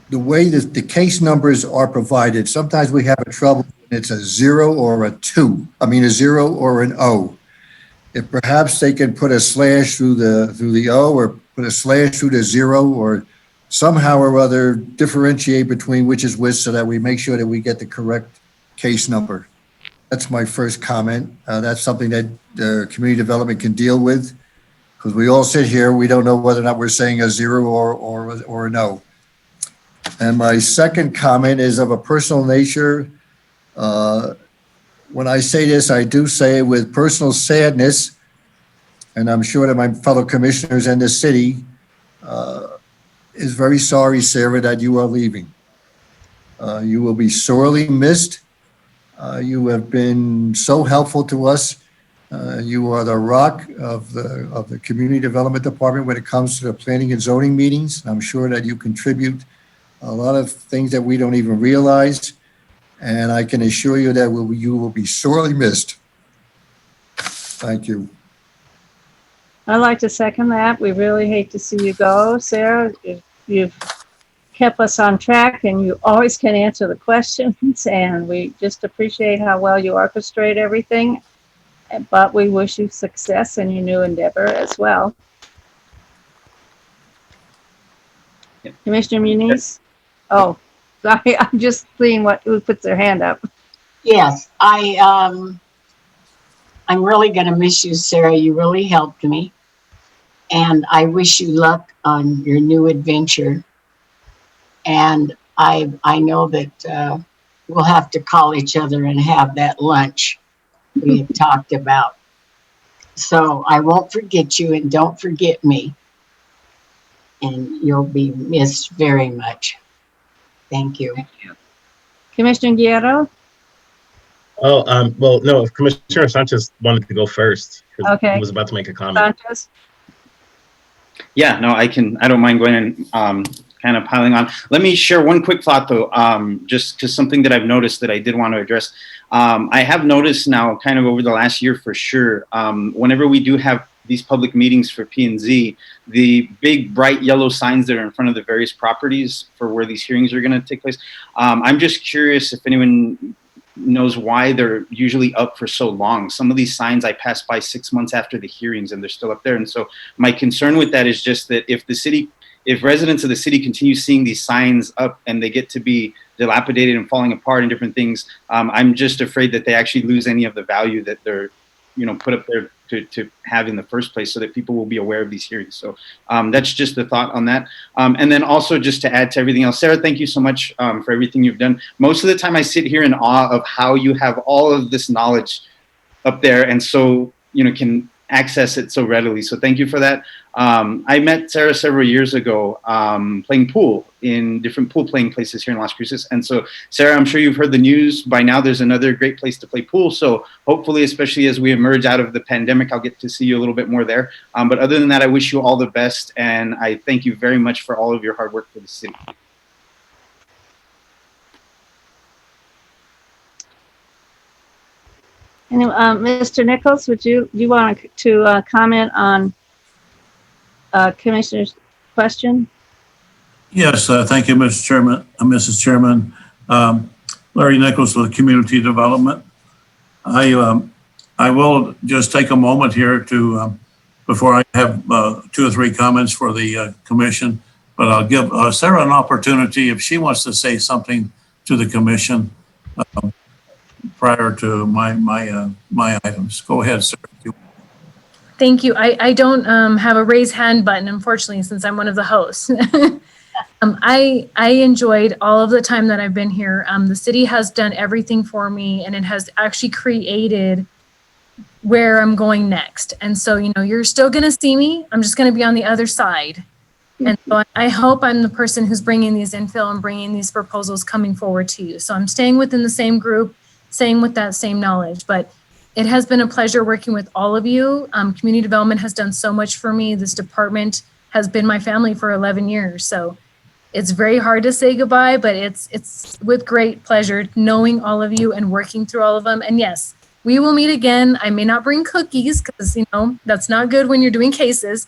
the way that the case numbers are provided. Sometimes we have a trouble. It's a 0 or a 2. I mean, a 0 or an O. If perhaps they can put a slash through the O, or put a slash through the 0, or somehow or other differentiate between which is which, so that we make sure that we get the correct case number. That's my first comment. That's something that community development can deal with, because we all sit here, we don't know whether or not we're saying a 0 or an O. And my second comment is of a personal nature. When I say this, I do say it with personal sadness, and I'm sure that my fellow commissioners and the city is very sorry, Sarah, that you are leaving. You will be sorely missed. You have been so helpful to us. You are the rock of the Community Development Department when it comes to the planning and zoning meetings. I'm sure that you contribute a lot of things that we don't even realize. And I can assure you that you will be sorely missed. Thank you. I'd like to second that. We really hate to see you go, Sarah. You've kept us on track and you always can answer the questions, and we just appreciate how well you orchestrate everything. But we wish you success in your new endeavor as well. Yep. Commissioner Muniz? Oh, sorry, I'm just seeing who puts their hand up. Yes, I'm really gonna miss you, Sarah. You really helped me. And I wish you luck on your new adventure. And I know that we'll have to call each other and have that lunch we had talked about. So I won't forget you, and don't forget me. And you'll be missed very much. Thank you. Thank you. Commissioner Guerrero? Oh, well, no, if Commissioner Sanchez wanted to go first. 'Cause Okay. He was about to make a comment. Sanchez? Yeah, no, I don't mind going and kind of piling on. Let me share one quick thought though, just because something that I've noticed that I did want to address. I have noticed now kind of over the last year for sure, whenever we do have these public meetings for P&Z, the big bright yellow signs that are in front of the various properties for where these hearings are going to take place. I'm just curious if anyone knows why they're usually up for so long. Some of these signs I pass by 6 months after the hearings and they're still up there. And so my concern with that is just that if residents of the city continue seeing these signs up and they get to be dilapidated and falling apart and different things, I'm just afraid that they actually lose any of the value that they're, put up there to have in the first place, so that people will be aware of these hearings. So that's just the thought on that. And then also just to add to everything else, Sarah, thank you so much for everything you've done. Most of the time I sit here in awe of how you have all of this knowledge up there and so, can access it so readily. So thank you for that. I met Sarah several years ago playing pool in different pool playing places here in Las Cruces. And so, Sarah, I'm sure you've heard the news by now. There's another great place to play pool. So hopefully, especially as we emerge out of the pandemic, I'll get to see you a little bit more there. But other than that, I wish you all the best. And I thank you very much for all of your hard work for the city. And, Mr. Nichols, would you want to comment on Commissioner's question? Yes, thank you, Mr. Chairman, Mrs. Chairman. Larry Nichols with Community Development. I will just take a moment here to, before I have 2 or 3 comments for the commission, but I'll give Sarah an opportunity if she wants to say something to the commission prior to my items. Go ahead, sir. Thank you. I don't have a raise hand button, unfortunately, since I'm one of the hosts. I enjoyed all of the time that I've been here. The city has done everything for me, and it has actually created where I'm going next. And so, you're still going to see me. I'm just going to be on the other side. And so I hope I'm the person who's bringing these infill and bringing these proposals coming forward to you. So I'm staying within the same group, staying with that same knowledge. But it has been a pleasure working with all of you. Community development has done so much for me. This department has been my family for 11 years. So it's very hard to say goodbye, but it's with great pleasure knowing all of you and working through all of them. And yes, we will meet again. I may not bring cookies because, that's not good when you're doing cases,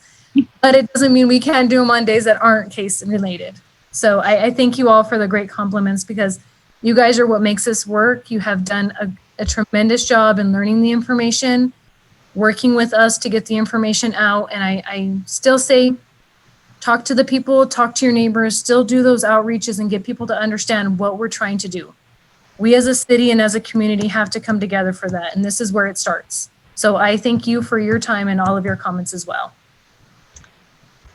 but it doesn't mean we can't do them on days that aren't case related. So I thank you all for the great compliments, because you guys are what makes this work. You have done a tremendous job in learning the information, working with us to get the information out. And I still say, talk to the people, talk to your neighbors, still do those outreaches and get people to understand what we're trying to do. We as a city and as a community have to come together for that. And this is where it starts. So I thank you for your time and all of your comments as well.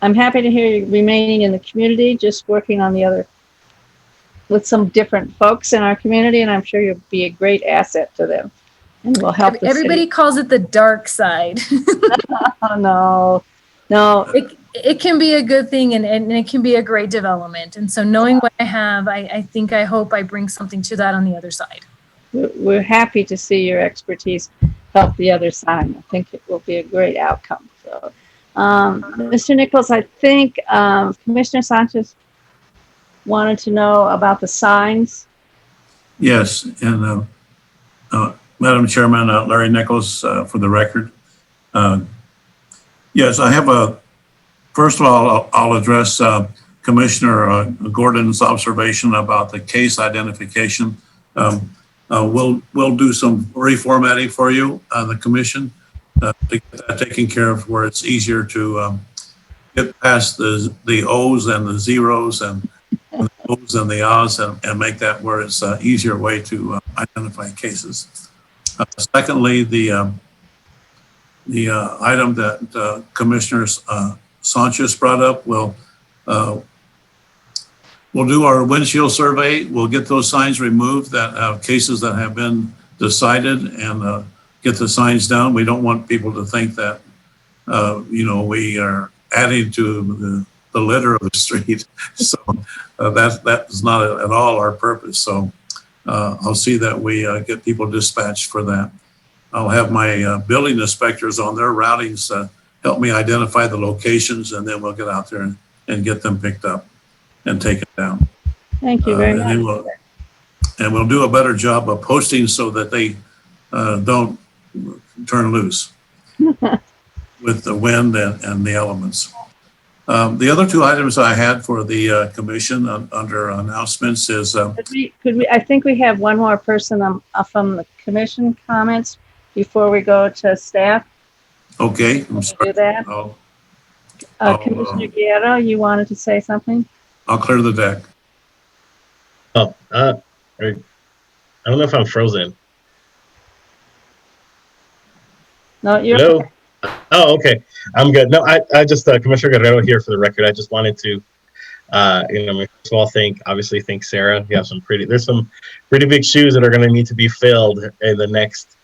I'm happy to hear you remaining in the community, just working on with some different folks in our community, and I'm sure you'll be a great asset to them and will help the Everybody city. calls it the dark side. Oh, no. It can be a good thing, and it can be a great development. And so knowing what I have, I hope I bring something to that on the other side. We're happy to see your expertise help the other side. I think it will be a great outcome. So, Mr. Nichols, I think Commissioner Sanchez wanted to know about the signs. Yes, and Madam Chairman, Larry Nichols, for the record. Yes, I have first of all, I'll address Commissioner Gordon's observation about the case identification. We'll do some reformatting for you on the commission to get that taken care of where it's easier to get past the O's and the zeros and the O's and the A's and make that where it's an easier way to identify cases. Secondly, the item that Commissioner Sanchez brought up, we'll do our windshield survey. We'll get those signs removed that have cases that have been decided and get the signs down. We don't want people to think that, we are adding to the litter of the street. So that is not at all our purpose. So I'll see that we get people dispatched for that. I'll have my building inspectors on their routings help me identify the locations, and then we'll get out there and get them picked up and taken down. Thank you very much. And we'll do a better job of posting so that they don't turn loose with the wind and the elements. The other two items I had for the commission under announcements is Could we, I think we have one more person from the commission comments before we go to staff. okay. I'm Can we sorry. do that? Commissioner Guerrero, you wanted to say something? I'll clear the deck. Oh, I don't know if I'm frozen. No, you're. Hello? Oh, okay. I'm good. No, I just, Commissioner Guerrero here for the record. I just wanted to, first of all, obviously thank Sarah. You have there's some pretty big shoes that are going to need to be filled in the next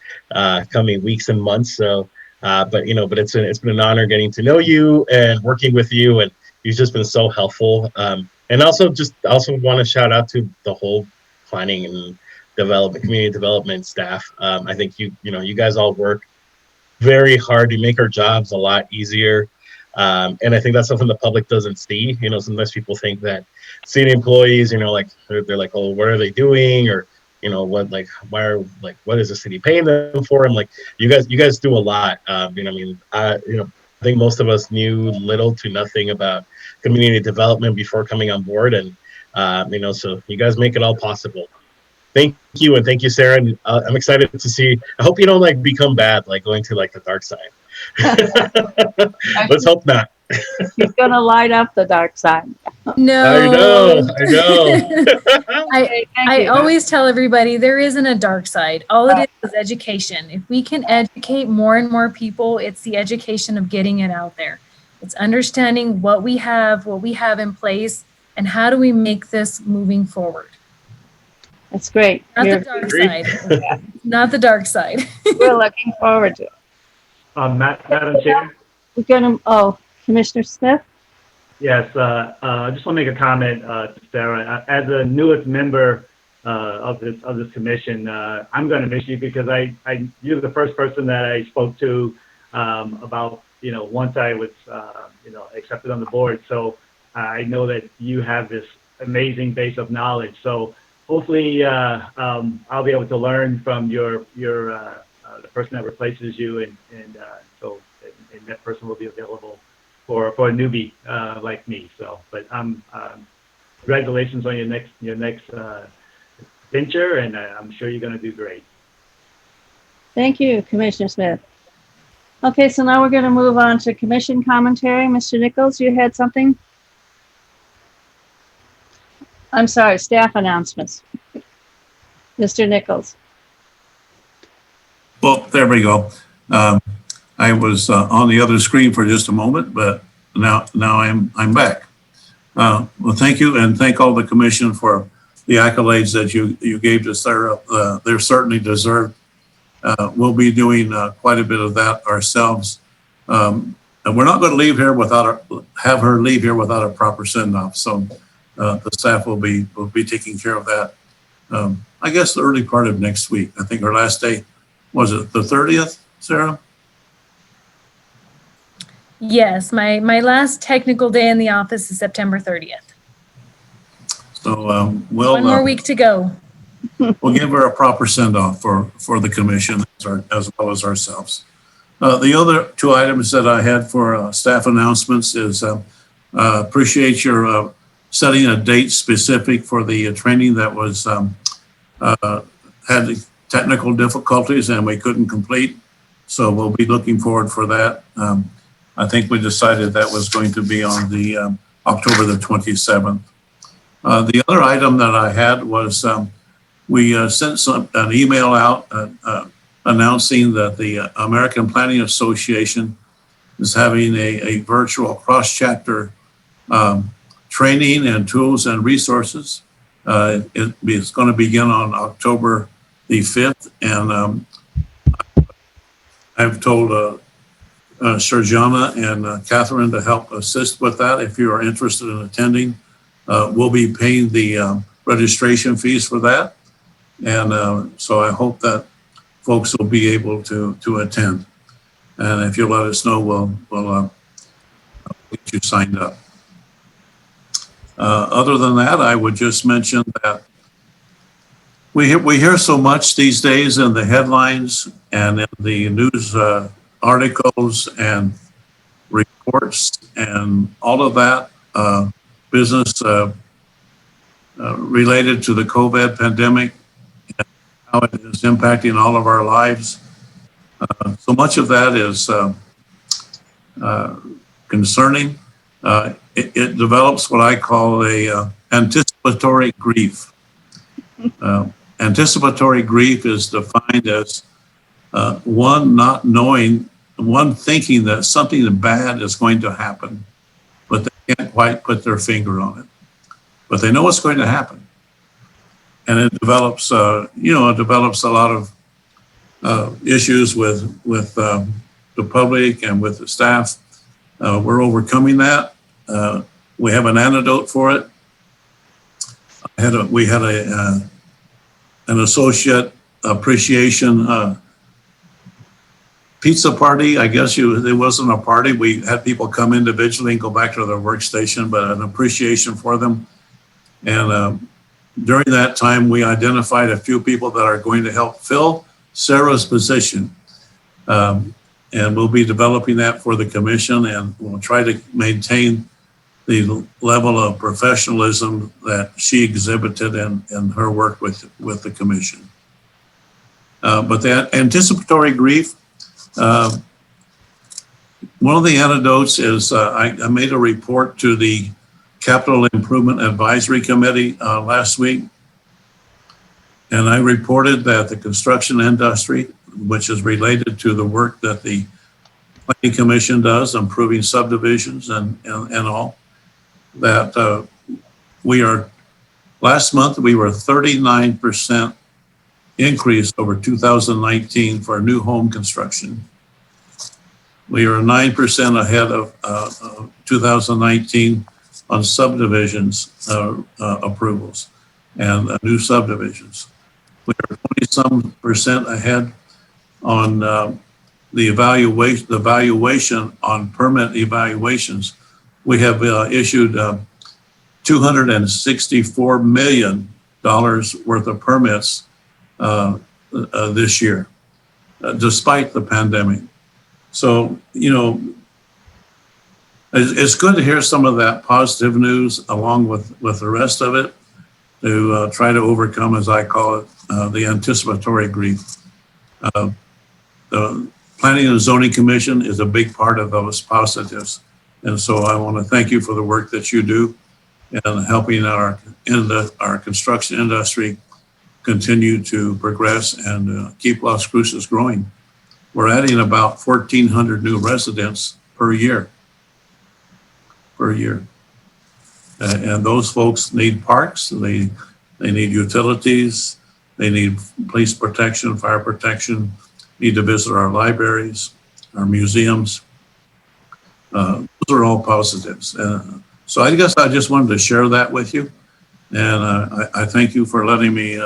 coming weeks and months. So, but it's been an honor getting to know you and working with you, and you've just been so helpful. And also want to shout out to the whole planning and community development staff. I think you guys all work very hard to make our jobs a lot easier. And I think that's something the public doesn't see. Sometimes people think that city employees, like they're like, oh, what are they doing? Or, what is the city paying them for? I'm like, you guys do a lot. I think most of us knew little to nothing about community development before coming on board. And, so you guys make it all possible. Thank you. And thank you, Sarah. And I'm excited to see, I hope you don't become bad, going to the dark side. Let's hope not. He's gonna light up the dark side. No. I know. I always tell everybody there isn't a dark side. All it is education. If we can educate more and more people, it's the education of getting it out there. It's understanding what we have in place, and how do we make this moving forward. That's great. Not the dark side. Not the dark side. We're looking forward to it. Madam Chair? We're gonna, Commissioner Smith? Yes, I just want to make a comment to Sarah. As the newest member of this commission, I'm going to miss you because you're the first person that I spoke to about, once I was, accepted on the board. So I know that you have this amazing base of knowledge. So hopefully I'll be able to learn from the person that replaces you, and that person will be available for a newbie like me. So, but congratulations on your next venture, and I'm sure you're going to do great. Thank you, Commissioner Smith. Okay, so now we're going to move on to commission commentary. Mr. Nichols, you had something? I'm sorry, staff announcements. Mr. Nichols. Well, there we go. I was on the other screen for just a moment, but now I'm back. Well, thank you, and thank all the commission for the accolades that you gave to Sarah. They're certainly deserved. We'll be doing quite a bit of that ourselves, and we're not going to leave here have her leave here without a proper send-off. So the staff will be taking care of that. I guess the early part of next week. I think our last day was it the 30th, Sarah? Yes, my last technical day in the office is September 30th. So One more week to go. We'll give her a proper send-off for the commission as well as ourselves. The other two items that I had for staff announcements is appreciate your setting a date specific for the training that was had technical difficulties and we couldn't complete. So we'll be looking forward for that. I think we decided that was going to be on the October the 27th. The other item that I had was we sent an email out announcing that the American Planning Association is having a virtual cross-chapter training and tools and resources. It's going to begin on October the 5th, and I've told Serjana and Catherine to help assist with that if you are interested in attending. We'll be paying the registration fees for that, and so I hope that folks will be able to attend. And if you let us know, we'll get you signed up. Other than that, I would just mention that we hear so much these days in the headlines and in the news articles and reports and all of that business related to the COVID pandemic and how it is impacting all of our lives. So much of that is concerning. It develops what I call a anticipatory grief. Anticipatory grief is defined as one not knowing, one thinking that something bad is going to happen, but they can't quite put their finger on it. But they know what's going to happen. And it develops, it develops a lot of issues with the public and with the staff. We're overcoming that. We have an antidote for it. We had an associate appreciation pizza party. I guess it wasn't a party. We had people come individually and go back to their workstation, but an appreciation for them. And during that time, we identified a few people that are going to help fill Sarah's position. And we'll be developing that for the commission, and we'll try to maintain the level of professionalism that she exhibited in her work with the commission. But that anticipatory grief, one of the antidotes is I made a report to the Capital Improvement Advisory Committee last week. And I reported that the construction industry, which is related to the work that the Planning Commission does, improving subdivisions and all, that last month we were 39% increase over 2019 for new home construction. We are 9% ahead of 2019 on subdivisions approvals and new subdivisions. We are 20-some% ahead on the valuation on permit evaluations. We have issued $264 million worth of permits this year, despite the pandemic. So, it's good to hear some of that positive news along with the rest of it to try to overcome, as I call it, the anticipatory grief. The Planning and Zoning Commission is a big part of those positives. And so I want to thank you for the work that you do and helping our construction industry continue to progress and keep Las Cruces growing. We're adding about 1,400 new residents per year. And those folks need parks, they need utilities, they need police protection, fire protection, need to visit our libraries, our museums. Those are all positives. So I guess I just wanted to share that with you. And I thank you for letting me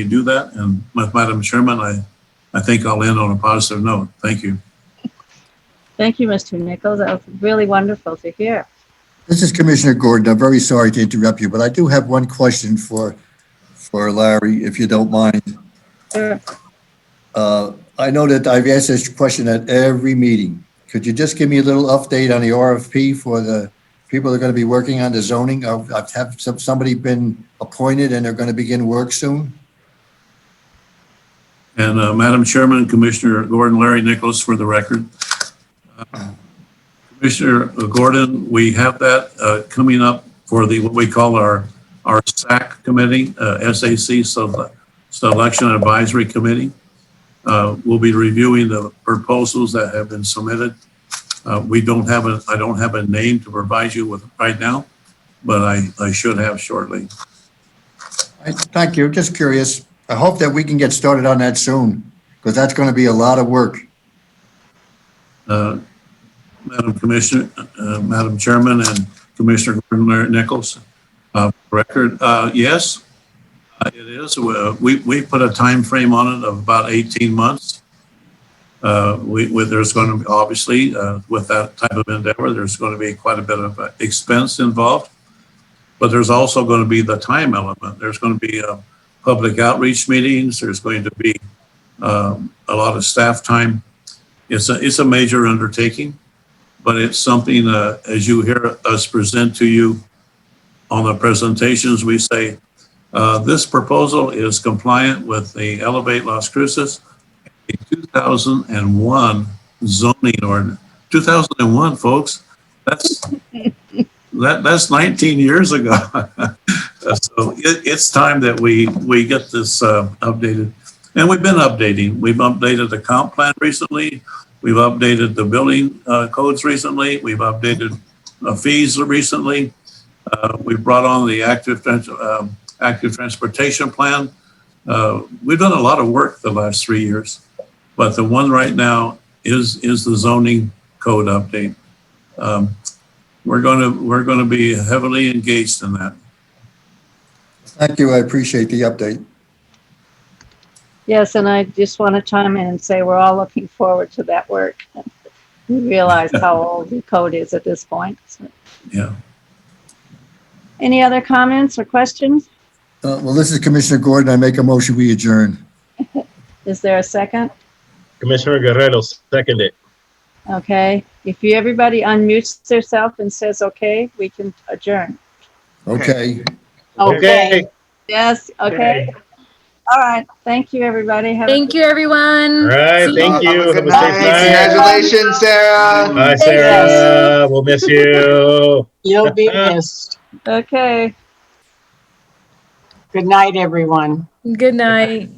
do that. And with Madam Chairman, I think I'll end on a positive note. Thank you. Thank you, Mr. Nichols. That was really wonderful to hear. This is Commissioner Gordon. I'm very sorry to interrupt you, but I do have one question for Larry, if you don't mind. Sure. I know that I've asked this question at every meeting. Could you just give me a little update on the RFP for the people that are going to be working on the zoning? Have somebody been appointed and they're going to begin work soon? And Madam Chairman, Commissioner Gordon, Larry Nicholas for the record. Commissioner Gordon, we have that coming up for the what we call our SAC committee, SAC Selection Advisory Committee. We'll be reviewing the proposals that have been submitted. I don't have a name to provide you with right now, but I should have shortly. Thank you. Just curious. I hope that we can get started on that soon, because that's going to be a lot of work. Madam Commissioner, Madam Chairman, and Commissioner Gordon Nichols, record, yes, it is. We put a time frame on it of about 18 months. There's going to be, obviously, with that type of endeavor, there's going to be quite a bit of expense involved, but there's also going to be the time element. There's going to be public outreach meetings. There's going to be a lot of staff time. It's a major undertaking, but it's something, as you hear us present to you on the presentations, we say, this proposal is compliant with the Elevate Las Cruces, the 2001 zoning ordinance. 2001, folks, that's 19 years ago. So it's time that we get this updated. And we've been updating. We've updated the comp plan recently. We've updated the building codes recently. We've updated fees recently. We've brought on the active transportation plan. We've done a lot of work the last 3 years, but the one right now is the zoning code update. We're going to be heavily engaged in that. Thank you. I appreciate the update. Yes, and I just want to chime in and say we're all looking forward to that work. We realize how old the code is at this point. So. Yeah. Any other comments or questions? Well, this is Commissioner Gordon. I make a motion, we adjourn. Is there a second? Commissioner Guerrero, second it. Okay. If everybody unmutes themselves and says okay, we can adjourn. Okay. Okay. Yes. Okay. All right. Thank you, everybody. Thank you, everyone. All right. See Thank you. Have a safe night. Congratulations, Sarah. Bye, Sarah. We'll miss you. You'll be missed. Okay. Good night, everyone. Good night.